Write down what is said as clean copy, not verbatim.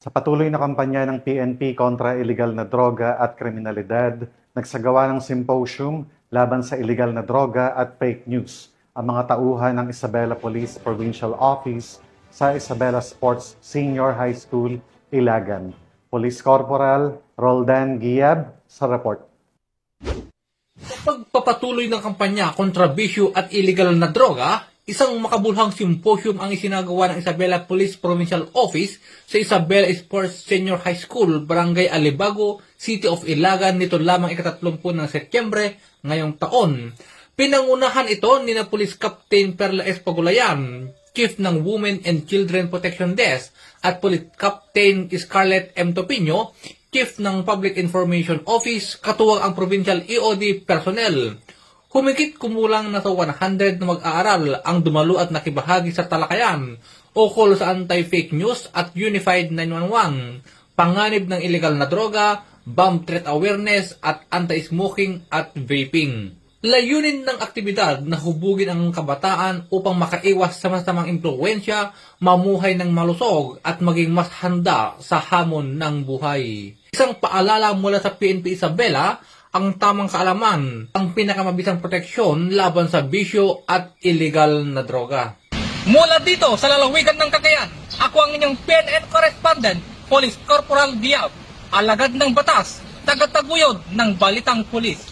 Sa patuloy na kampanya ng PNP kontra iligal na droga at kriminalidad, nagsagawa ng symposium laban sa iligal na droga at fake news ang mga tauhan ng Isabela Police Provincial Office sa Isabela Sports Senior High School, Ilagan. Police Corporal Roldan Giab sa report. Pagpapatuloy ng kampanya kontra bisyo at illegal na droga, isang makabuluhang symposium ang isinagawa ng Isabela Police Provincial Office sa Isabela Sports Senior High School, Barangay Alibago, City of Ilagan nito lamang ika-30 ng Setyembre ngayong taon. Pinangunahan ito ni na Police Captain Perla S. Pagulayan, Chief ng Women and Children Protection Desk, at Police Captain Scarlett M. Topino, Chief ng Public Information Office, katuwang ang Provincial EOD personnel. Humigit kumulang na sa 100 na mag-aaral ang dumalo at nakibahagi sa talakayan ukol sa anti-fake news at Unified 911, panganib ng illegal na droga, bomb threat awareness at anti-smoking at vaping. Layunin ng aktibidad na hubugin ang kabataan upang makaiwas sa masamang impluwensya, mamuhay ng malusog at maging mas handa sa hamon ng buhay. Isang paalala mula sa PNP Isabela, ang tamang kaalaman, ang pinakamabisang proteksyon laban sa bisyo at illegal na droga. Mula dito sa lalawigan ng Cagayan, ako ang inyong PNN correspondent, Police Corporal Giab, alagad ng batas, tagataguyod ng Balitang Pulis.